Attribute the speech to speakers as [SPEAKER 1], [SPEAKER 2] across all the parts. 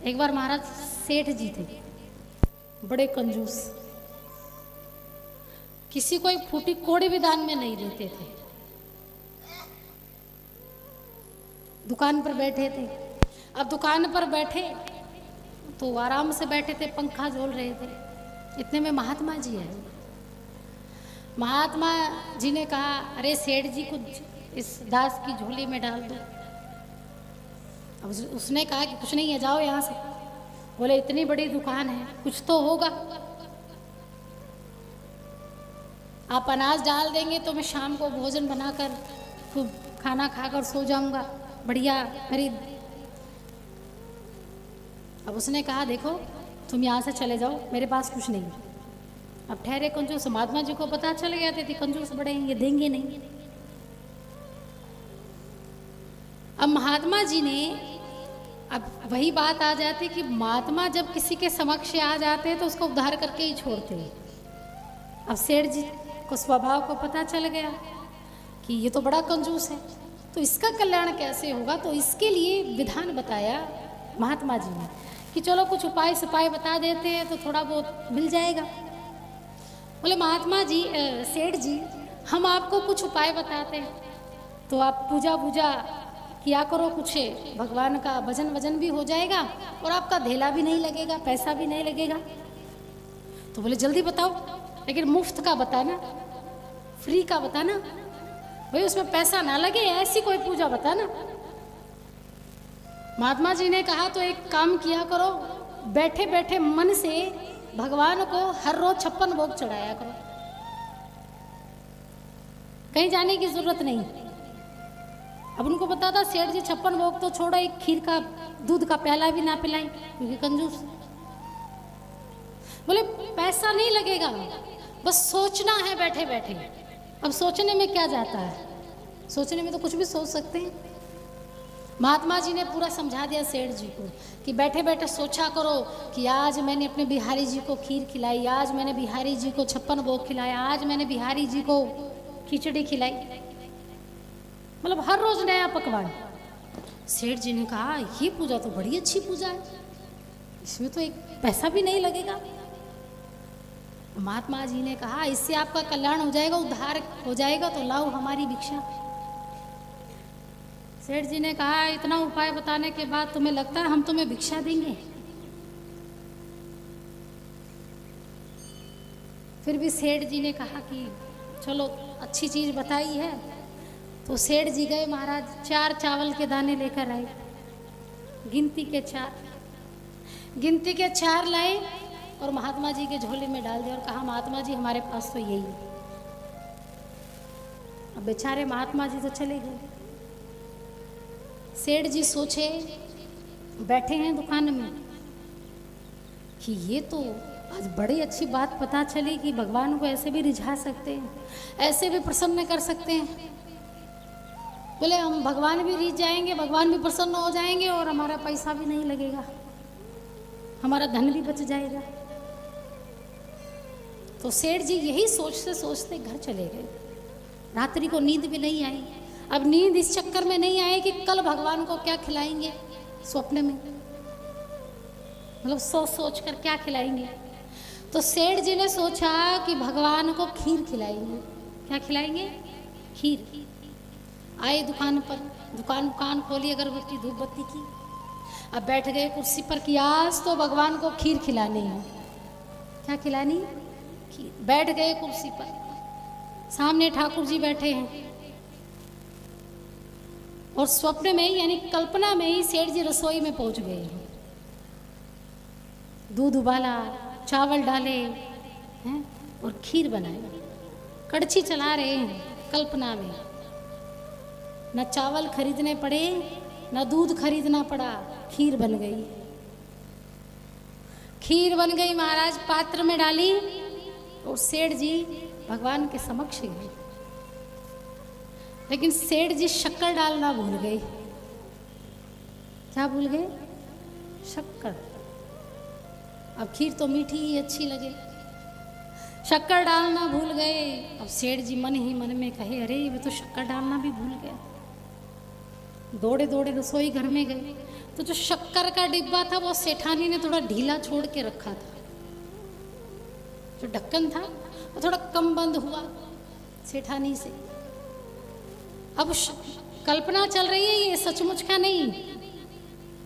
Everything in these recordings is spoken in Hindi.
[SPEAKER 1] एक बार महाराज सेठ जी थे, बड़े कंजूस, किसी को एक फूटी कोड़ी भी दान में नहीं देते थे। दुकान पर बैठे थे। अब दुकान पर बैठे तो आराम से बैठे थे, पंखा झोल रहे थे। इतने में महात्मा जी आए। महात्मा जी ने कहा, अरे सेठ जी को इस दास की झोली में डाल दो। अब उसने कहा कि कुछ नहीं है, जाओ यहाँ से। बोले इतनी बड़ी दुकान है, कुछ तो होगा। आप अनाज डाल देंगे तो मैं शाम को भोजन बनाकर खूब खाना खाकर सो जाऊंगा, बढ़िया मेरी। अब उसने कहा, देखो तुम यहाँ से चले जाओ, मेरे पास कुछ नहीं। अब ठहरे कंजूस, महात्मा जी को पता चल गया थे कंजूस बड़े हैं, ये देंगे नहीं। अब महात्मा जी ने, अब वही बात आ जाती कि महात्मा जब किसी के समक्ष आ जाते हैं तो उसको उद्धार करके ही छोड़ते हैं। अब सेठ जी को स्वभाव को पता चल गया कि ये तो बड़ा कंजूस है, तो इसका कल्याण कैसे होगा। तो इसके लिए विधान बताया महात्मा जी ने कि चलो कुछ उपाय सुपाय बता देते हैं तो थोड़ा बहुत मिल जाएगा। बोले महात्मा जी, सेठ जी, हम आपको कुछ उपाय बताते हैं तो आप पूजा वूजा किया करो, कुछ भगवान का भजन वजन भी हो जाएगा और आपका धेला भी नहीं लगेगा, पैसा भी नहीं लगेगा। तो बोले जल्दी बताओ, लेकिन मुफ्त का बताना, फ्री का बताना, भाई उसमें पैसा ना लगे, ऐसी कोई पूजा बताना। महात्मा जी ने कहा, तो एक काम किया करो, बैठे बैठे मन से भगवान को हर रोज 56 भोग चढ़ाया करो, कहीं जाने की जरूरत नहीं। अब उनको पता था सेठ जी 56 भोग तो छोड़ो, एक खीर का दूध का प्याला भी ना पिलाएं क्योंकि कंजूस। बोले पैसा नहीं लगेगा, बस सोचना है बैठे बैठे। अब सोचने में क्या जाता है, सोचने में तो कुछ भी सोच सकते हैं। महात्मा जी ने पूरा समझा दिया सेठ जी को कि बैठे बैठे सोचा करो कि आज मैंने अपने बिहारी जी को खीर खिलाई, आज मैंने बिहारी जी को 56 भोग खिलाया, आज मैंने बिहारी जी को खिचड़ी खिलाई, मतलब हर रोज नया पकवान। सेठ जी ने कहा, ये पूजा तो बड़ी अच्छी पूजा है, इसमें तो एक पैसा भी नहीं लगेगा। महात्मा जी ने कहा, इससे आपका कल्याण हो जाएगा, उद्धार हो जाएगा, तो लाओ हमारी भिक्षा। सेठ जी ने कहा, इतना उपाय बताने के बाद तुम्हें लगता है हम तुम्हें भिक्षा देंगे? फिर भी सेठ जी ने कहा कि चलो अच्छी चीज बताई है। तो सेठ जी गए, महाराज 4 चावल के दाने लेकर आए, गिनती के 4 लाए और महात्मा जी के झोले में डाल दिया और कहा, महात्मा जी हमारे पास तो यही है। अब बेचारे महात्मा जी तो चले गए। सेठ जी सोचे, बैठे हैं दुकान में, कि ये तो आज बड़ी अच्छी बात पता चली कि भगवान को ऐसे भी रिझा सकते हैं, ऐसे भी प्रसन्न कर सकते हैं। बोले हम भगवान भी रिझ जाएंगे, भगवान भी प्रसन्न हो जाएंगे और हमारा पैसा भी नहीं लगेगा, हमारा धन भी बच जाएगा। तो सेठ जी यही सोचते सोचते घर चले गए। रात्रि को नींद भी नहीं आई। अब नींद इस चक्कर में नहीं आई कि कल भगवान को क्या खिलाएंगे, स्वप्न में मतलब सोच सोच कर क्या खिलाएंगे। तो सेठ जी ने सोचा कि भगवान को खीर खिलाएंगे। क्या खिलाएंगे? खीर। आए दुकान पर, दुकान खोली अगरबत्ती धूप बत्ती की। अब बैठ गए कुर्सी पर कि आज तो भगवान को खीर खिलानी है। क्या खिलानी? खीर। बैठ गए कुर्सी पर, सामने ठाकुर जी बैठे हैं और स्वप्न में यानी कल्पना में ही सेठ जी रसोई में पहुंच गए हैं। दूध उबाला, चावल डाले हैं और खीर बनाई, कड़छी चला रहे हैं कल्पना में। न चावल खरीदने पड़े, न दूध खरीदना पड़ा, खीर बन गई। खीर बन गई, महाराज पात्र में डाली और सेठ जी भगवान के समक्ष गए। लेकिन सेठ जी शक्कर डालना भूल गए। क्या भूल गए? शक्कर। अब खीर तो मीठी ही अच्छी लगे, शक्कर डालना भूल गए। अब सेठ जी मन ही मन में कहे, अरे ये तो शक्कर डालना भी भूल गया। दौड़े दौड़े रसोई घर में गए तो जो शक्कर का डिब्बा था वो सेठानी ने थोड़ा ढीला छोड़ के रखा था, जो ढक्कन था वो थोड़ा कम बंद हुआ सेठानी से। अब कल्पना चल रही है, ये सचमुच का नहीं।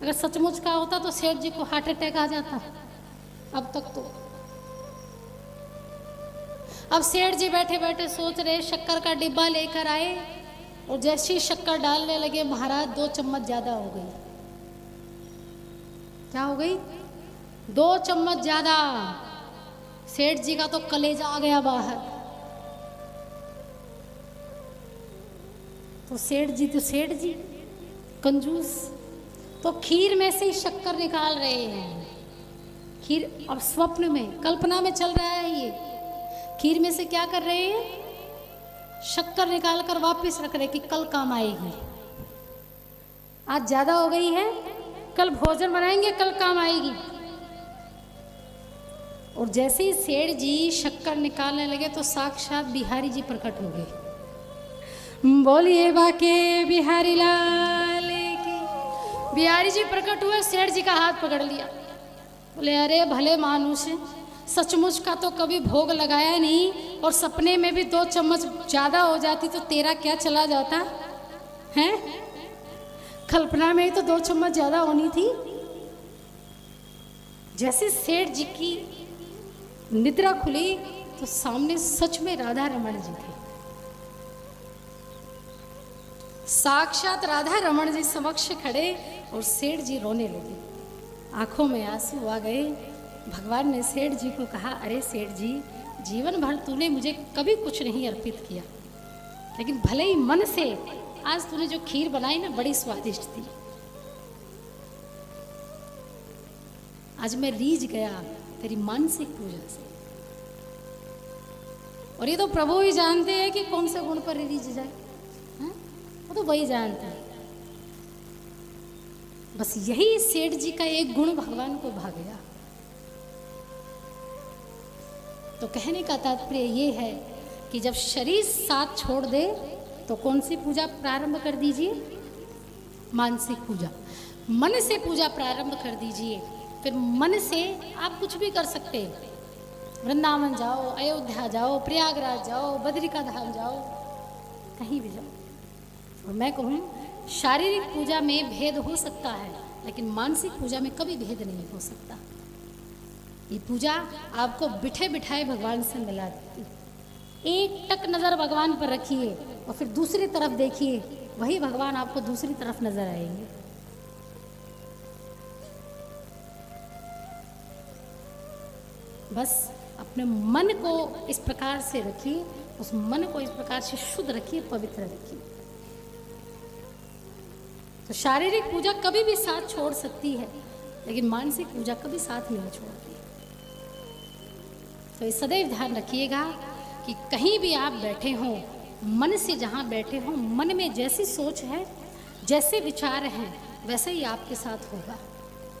[SPEAKER 1] अगर सचमुच का होता तो सेठ जी को हार्ट अटैक आ जाता अब तक तो। अब सेठ जी बैठे बैठे सोच रहे, शक्कर का डिब्बा लेकर आए और जैसे ही शक्कर डालने लगे, महाराज 2 चम्मच ज्यादा हो गई। क्या हो गई? 2 चम्मच ज्यादा। सेठ जी का तो कलेजा आ गया बाहर। तो सेठ जी कंजूस, तो खीर में से ही शक्कर निकाल रहे हैं। खीर अब स्वप्न में, कल्पना में चल रहा है ये। खीर में से क्या कर रहे हैं? शक्कर निकाल कर वापस रख रहे कि कल काम आएगी। आज ज्यादा हो गई है, कल भोजन बनाएंगे, कल काम आएगी। और जैसे ही सेठ जी शक्कर निकालने लगे तो साक्षात बिहारी जी प्रकट हो गए। बोलिए बाके बिहारी लाल की। बिहारी जी प्रकट हुए, सेठ जी का हाथ पकड़ लिया। बोले अरे भले मानुष, सचमुच का तो कभी भोग लगाया नहीं, और सपने में भी 2 चम्मच ज्यादा हो जाती तो तेरा क्या चला जाता है? कल्पना में ही तो 2 चम्मच ज्यादा होनी थी। जैसे सेठ जी की निद्रा खुली तो सामने सच में राधा रमण जी थे। साक्षात राधा रमण जी समक्ष खड़े और सेठ जी रोने लगे, आंखों में आंसू आ गए। भगवान ने सेठ जी को कहा, अरे सेठ जी, जीवन भर तूने मुझे कभी कुछ नहीं अर्पित किया, लेकिन भले ही मन से आज तूने जो खीर बनाई ना, बड़ी स्वादिष्ट थी। आज मैं रीझ गया तेरी मानसिक पूजा से। और ये तो प्रभु ही जानते हैं कि कौन से गुण पर रीझ जाए, वो तो वही जानता है। बस यही सेठ जी का एक गुण भगवान को भा गया। तो कहने का तात्पर्य ये है कि जब शरीर साथ छोड़ दे तो कौन सी पूजा प्रारंभ कर दीजिए? मानसिक पूजा। मन से पूजा प्रारंभ कर दीजिए। फिर मन से आप कुछ भी कर सकते हैं। वृंदावन जाओ, अयोध्या जाओ, प्रयागराज जाओ, बद्रिका धाम जाओ, कहीं भी जाओ। और मैं कहूँ, शारीरिक पूजा में भेद हो सकता है, लेकिन मानसिक पूजा में कभी भेद नहीं हो सकता। ये पूजा आपको बिठे बिठाए भगवान से मिला देती। एक टक नज़र भगवान पर रखिए और फिर दूसरी तरफ देखिए, वही भगवान आपको दूसरी तरफ नजर आएंगे। बस अपने मन को इस प्रकार से रखिए, उस मन को इस प्रकार से शुद्ध रखिए, पवित्र रखिए। तो शारीरिक पूजा कभी भी साथ छोड़ सकती है, लेकिन मानसिक पूजा कभी साथ नहीं छोड़ती। तो इस सदैव ध्यान रखिएगा कि कहीं भी आप बैठे हों, मन से जहाँ बैठे हों, मन में जैसी सोच है, जैसे विचार हैं, वैसे ही आपके साथ होगा।